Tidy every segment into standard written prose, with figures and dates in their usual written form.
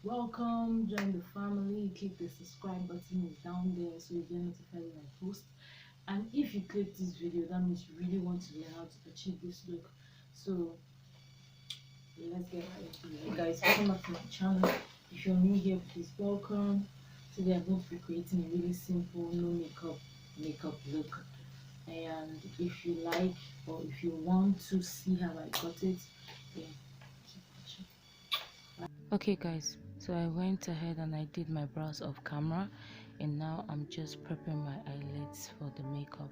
welcome, join the family. Click the subscribe button is down there so you get notified when I post. And if you click this video, that means you really want to learn how to achieve this look. So let's get right into it. Guys, welcome back to my channel. If you're new here, please welcome. Today I'm going to be creating a really simple no makeup look. And if you like, or if you want to see how I got it, then keep watching. Okay guys, so I went ahead and I did my brows off camera, and now I'm just prepping my eyelids for the makeup.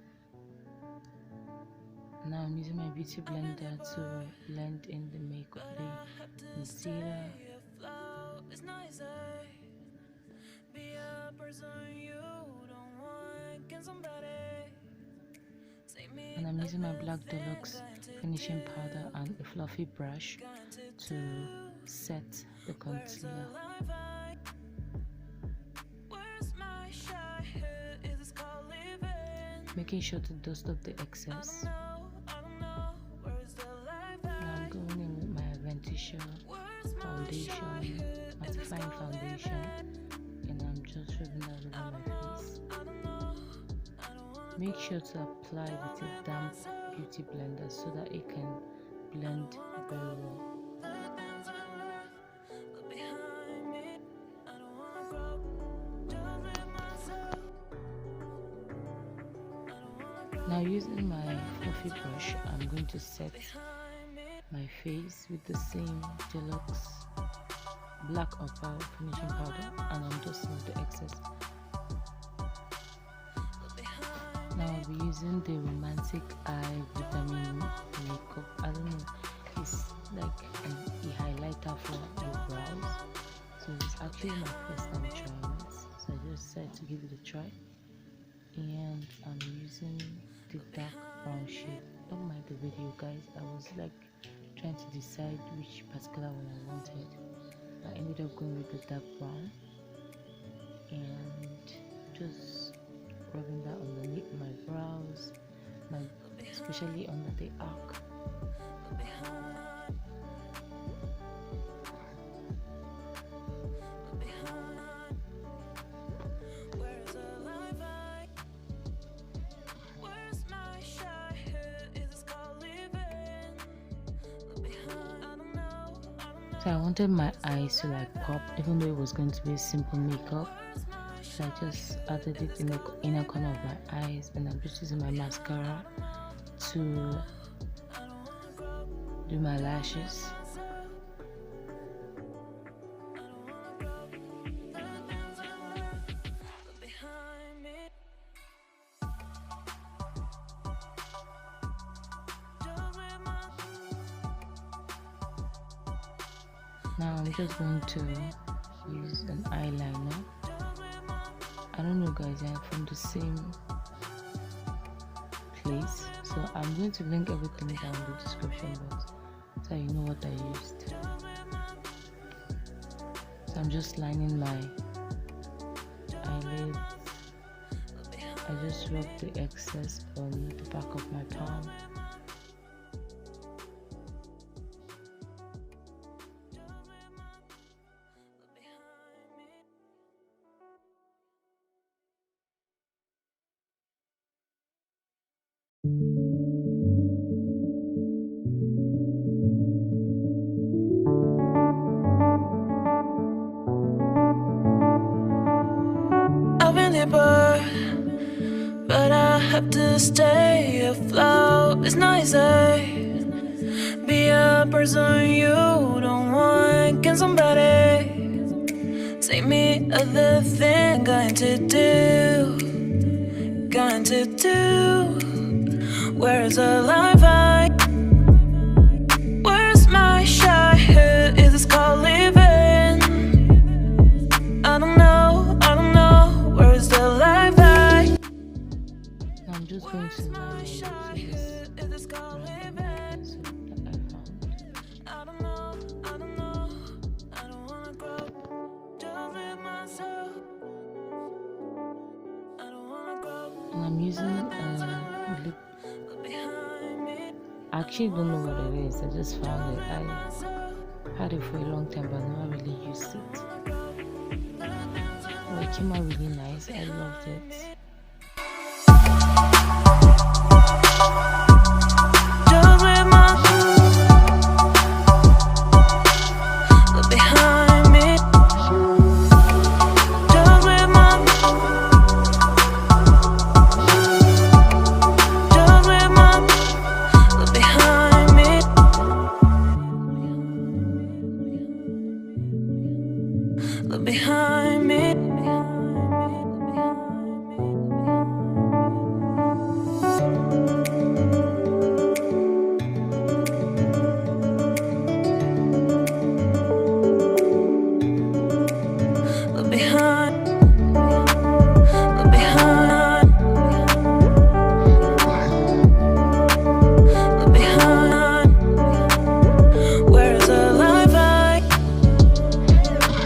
Now I'm using my beauty blender to blend in the makeup, the concealer. And I'm using my Black Deluxe finishing powder and a fluffy brush to set the concealer. Making sure to dust off the excess. Now I'm going in with my Aventisha foundation, mattifying foundation, and I'm just rubbing that over my face. Make sure to apply with a damp beauty blender so that it can blend very well. Now using my fluffy brush, I'm going to set my face with the same Deluxe black opal finishing powder, and I'm dusting off the excess. Now I'll be using the Romantic Eye Vitamin Makeup. I don't know, it's like a highlighter for your brows. So it's actually my first time trying it, so I just decided to give it a try. And I'm using the dark brown shade. Don't mind the video guys, I was like trying to decide which particular one I wanted. I ended up going with the dark brown and just rubbing that underneath my brows, especially under the arc. So I wanted my eyes to like pop, even though it was going to be a simple makeup. So I just added it in the inner corner of my eyes, and I'm just using my mascara to do my lashes. Now I'm just going to use an eyeliner. I don't know guys, I'm from the same place, so I'm going to link everything down in the description box so you know what I used. So I'm just lining my eyelids. I just rub the excess on the back of my palm. But I have to stay afloat. It's not easy. Be a person you don't want. Can somebody take me other thing? Going to do. Where's the life I? Where's my shy? Who is this called living? I don't know. Where's the life I? I'm just going to line my lips with this random pencil that I found. I don't know. I don't wanna grow. Just live myself. I don't wanna grow. And I'm using lip. I actually don't know what it is. I just found it. had it for a long time but never really used it. But it came out really nice. I loved it. Look behind me. Look behind. Look behind. Look behind. Where is the life light?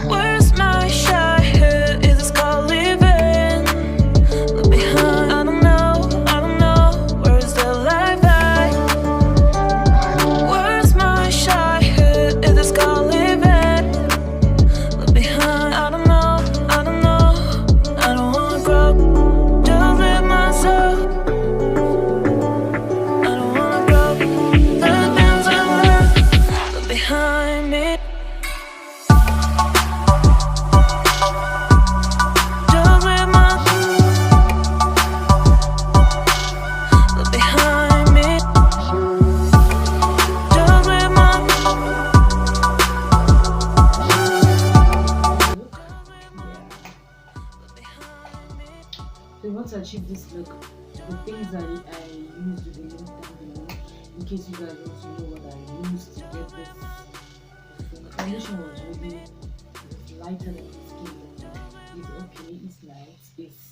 Where's my shy head? Is this called living? Look behind. I don't know. Where's the life light? Where's my shy head? Is this called living? Look behind. I don't know. I don't wanna grow. Just live myself. I don't wanna grow. The things I learned. Look behind me. Just live my. Look behind me. Just live my. So you want to achieve this look, the things that I used will be linked down below in case you guys want to know what I used to get this. The foundation was really lighter than the skin. It's okay, it's light, it's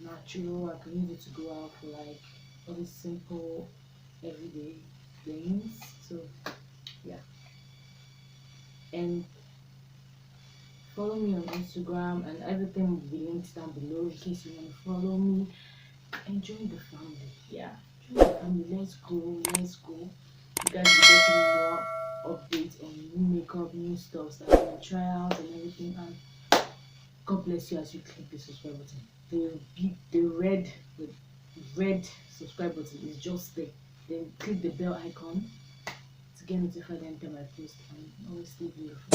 natural. I can use it to go out for like all these simple everyday things. So yeah. And follow me on Instagram and everything will be linked down below in case you want to follow me and join the family. Yeah, join the family. Let's go. You guys will be getting more updates on new makeup, new stuff that I'm gonna try out and everything. And God bless you as you click the subscribe button. The red subscribe button is just there. Then click the bell icon to get notified anytime I post, and always stay beautiful.